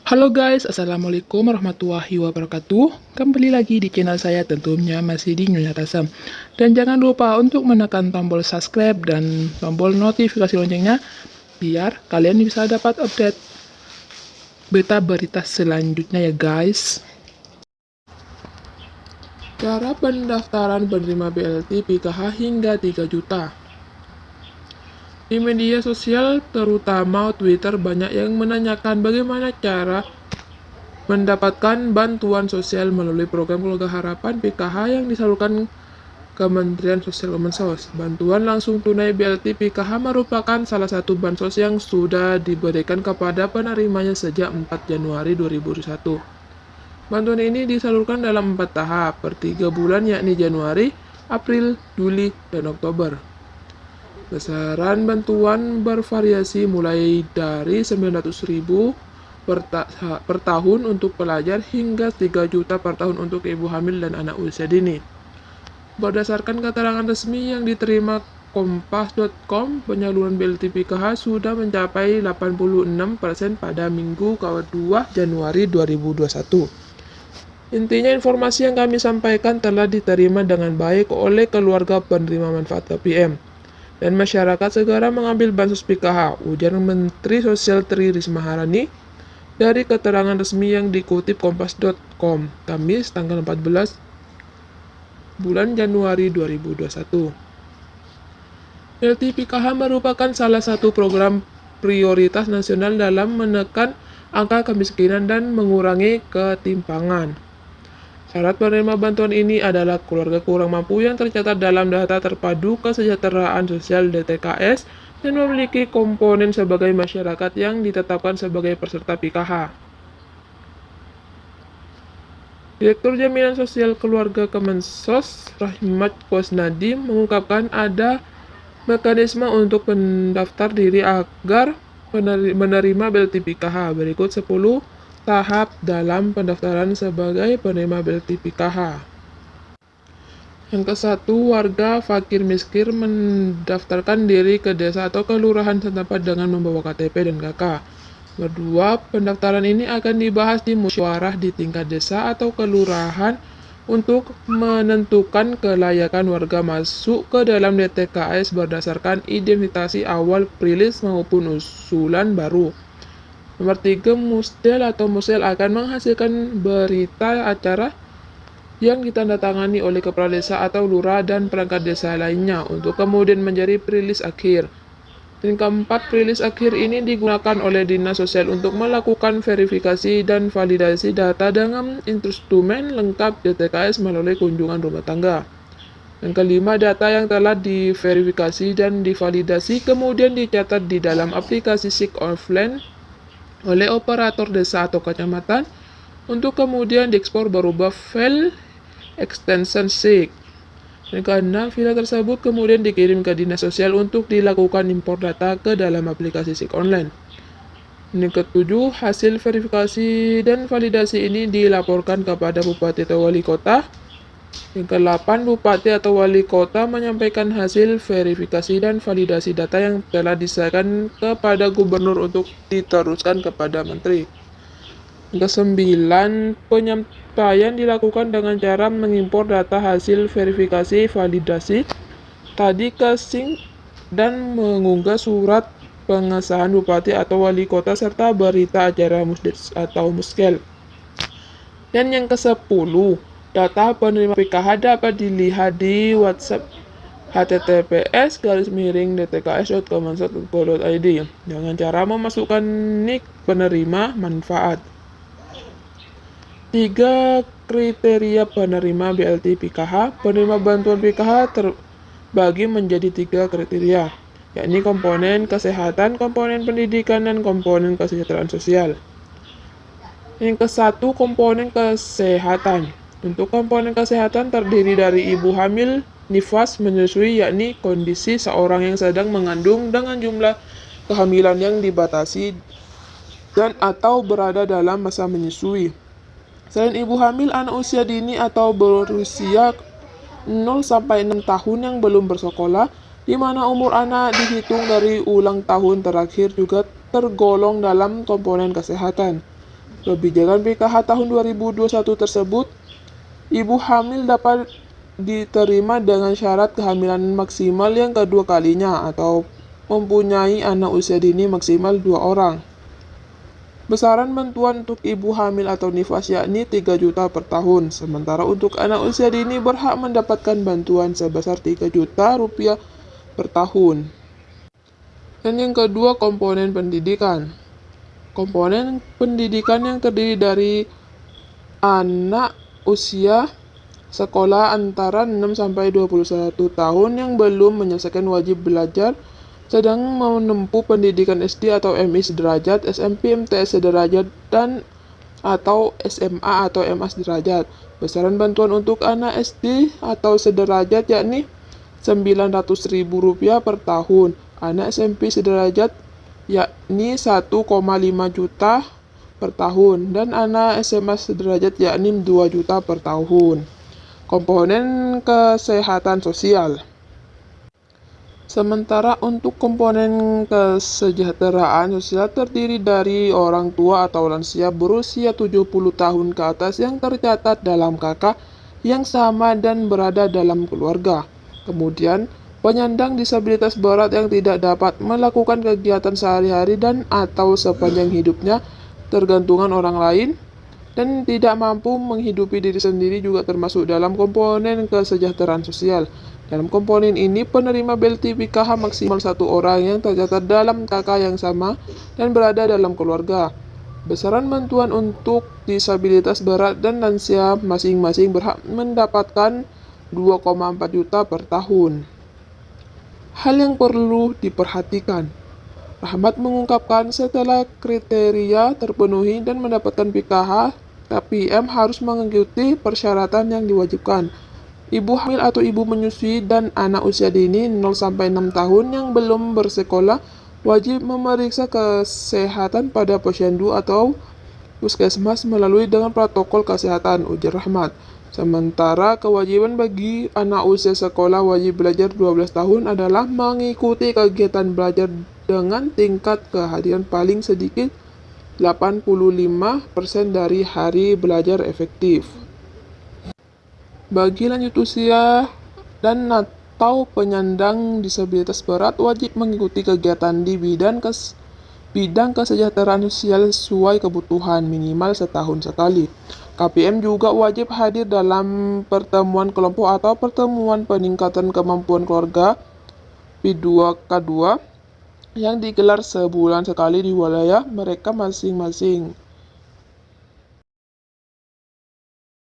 Halo guys, Assalamualaikum warahmatullahi wabarakatuh. Kembali lagi di channel saya, tentunya masih di Nyonya Tasem. Dan jangan lupa untuk menekan tombol subscribe dan tombol notifikasi loncengnya, biar kalian bisa dapat update berita-berita selanjutnya ya guys. Cara pendaftaran penerima BLT PKH hingga 3 juta. Di media sosial, terutama Twitter, banyak yang menanyakan bagaimana cara mendapatkan bantuan sosial melalui program Keluarga Harapan PKH yang disalurkan Kementerian Sosial Kemensos. Bantuan langsung tunai BLT PKH merupakan salah satu bansos yang sudah diberikan kepada penerimanya sejak 4 Januari 2021. Bantuan ini disalurkan dalam 4 tahap per 3 bulan, yakni Januari, April, Juli, dan Oktober. Besaran bantuan bervariasi mulai dari 900.000 per tahun untuk pelajar hingga 3 juta per tahun untuk ibu hamil dan anak usia dini. Berdasarkan keterangan resmi yang diterima Kompas.com, penyaluran BLT PKH sudah mencapai 86% pada Minggu ke-2 Januari 2021. Intinya, informasi yang kami sampaikan telah diterima dengan baik oleh keluarga penerima manfaat KPM. Dan masyarakat segera mengambil bansos PKH, ujar Menteri Sosial Tri Risma Harani dari keterangan resmi yang dikutip Kompas.com, Kamis tanggal 14 bulan Januari 2021. BLT PKH merupakan salah satu program prioritas nasional dalam menekan angka kemiskinan dan mengurangi ketimpangan. Syarat penerima bantuan ini adalah keluarga kurang mampu yang tercatat dalam data terpadu kesejahteraan sosial DTKS dan memiliki komponen sebagai masyarakat yang ditetapkan sebagai peserta PKH. Direktur Jaminan Sosial Keluarga Kemensos, Rahmat Kusnadi, mengungkapkan ada mekanisme untuk mendaftar diri agar menerima BLT PKH. Berikut 10 tahap dalam pendaftaran sebagai penerima BLT PKH. Yang ke-1, warga fakir miskin mendaftarkan diri ke desa atau kelurahan setempat dengan membawa KTP dan KK. Kedua, pendaftaran ini akan dibahas di musyawarah di tingkat desa atau kelurahan untuk menentukan kelayakan warga masuk ke dalam DTKS berdasarkan identifikasi awal prilis maupun usulan baru. Nomor 3, Musdel atau Musel akan menghasilkan berita acara yang ditandatangani oleh kepala desa atau lurah dan perangkat desa lainnya untuk kemudian menjadi prilis akhir. Dan keempat, prilis akhir ini digunakan oleh Dinas Sosial untuk melakukan verifikasi dan validasi data dengan instrumen lengkap DTKS melalui kunjungan rumah tangga. Yang kelima, data yang telah diverifikasi dan divalidasi kemudian dicatat di dalam aplikasi SIK offline oleh operator desa atau kecamatan untuk kemudian diekspor berupa file extension SIK. Yang keenam, file tersebut kemudian dikirim ke Dinas Sosial untuk dilakukan impor data ke dalam aplikasi SIK online. Yang ketujuh, hasil verifikasi dan validasi ini dilaporkan kepada Bupati atau Wali Kota. Yang ke-8, Bupati atau Wali Kota menyampaikan hasil verifikasi dan validasi data yang telah diserahkan kepada Gubernur untuk diteruskan kepada Menteri. Yang ke-9, penyampaian dilakukan dengan cara mengimpor data hasil verifikasi validasi tadi ke SIK dan mengunggah surat pengesahan Bupati atau Wali Kota serta berita acara Musdes atau Muskel. Dan yang ke-10, data penerima PKH dapat dilihat di WhatsApp https://dtks.kemensos.go.id dengan cara memasukkan nik penerima manfaat. 3 kriteria penerima BLT PKH. Penerima bantuan PKH terbagi menjadi 3 kriteria, yakni komponen kesehatan, komponen pendidikan, dan komponen kesejahteraan sosial. Yang ke-1, komponen kesehatan. Untuk komponen kesehatan terdiri dari ibu hamil, nifas, menyusui, yakni kondisi seorang yang sedang mengandung dengan jumlah kehamilan yang dibatasi dan atau berada dalam masa menyusui. Selain ibu hamil, anak usia dini atau berusia 0-6 tahun yang belum bersekolah, di mana umur anak dihitung dari ulang tahun terakhir juga tergolong dalam komponen kesehatan. Kebijakan PKH tahun 2021 tersebut, ibu hamil dapat diterima dengan syarat kehamilan maksimal yang kedua kalinya atau mempunyai anak usia dini maksimal 2 orang. Besaran bantuan untuk ibu hamil atau nifas yakni 3 juta per tahun, sementara untuk anak usia dini berhak mendapatkan bantuan sebesar 3 juta rupiah per tahun. Dan yang kedua, komponen pendidikan. Komponen pendidikan yang terdiri dari anak usia sekolah antara 6 sampai 21 tahun yang belum menyelesaikan wajib belajar sedang menempuh pendidikan SD atau MI sederajat, SMP MTS sederajat, dan atau SMA atau MA sederajat. Besaran bantuan untuk anak SD atau sederajat yakni Rp900.000 per tahun. Anak SMP sederajat yakni 1,5 juta per tahun, dan anak SMA sederajat yakni 2 juta per tahun. Komponen kesehatan sosial. Sementara untuk komponen kesejahteraan sosial terdiri dari orang tua atau lansia berusia 70 tahun ke atas yang tercatat dalam KK yang sama dan berada dalam keluarga. Kemudian, penyandang disabilitas berat yang tidak dapat melakukan kegiatan sehari-hari dan atau sepanjang hidupnya tergantungan orang lain dan tidak mampu menghidupi diri sendiri juga termasuk dalam komponen kesejahteraan sosial. Dalam komponen ini, penerima BLT PKH maksimal 1 orang yang tercatat dalam KK yang sama dan berada dalam keluarga. Besaran bantuan untuk disabilitas berat dan lansia masing-masing berhak mendapatkan 2,4 juta per tahun. Hal yang perlu diperhatikan. Rahmat mengungkapkan setelah kriteria terpenuhi dan mendapatkan PKH, KPM harus mengikuti persyaratan yang diwajibkan. Ibu hamil atau ibu menyusui dan anak usia dini 0-6 tahun yang belum bersekolah wajib memeriksa kesehatan pada posyandu atau puskesmas melalui dengan protokol kesehatan, ujar Rahmat. Sementara kewajiban bagi anak usia sekolah wajib belajar 12 tahun adalah mengikuti kegiatan belajar dengan tingkat kehadiran paling sedikit 85% dari hari belajar efektif. Bagi lanjut usia dan atau penyandang disabilitas berat wajib mengikuti kegiatan di bidang kesejahteraan sosial sesuai kebutuhan minimal setahun sekali. KPM juga wajib hadir dalam pertemuan kelompok atau pertemuan peningkatan kemampuan keluarga P2K2 yang digelar sebulan sekali di wilayah mereka masing-masing.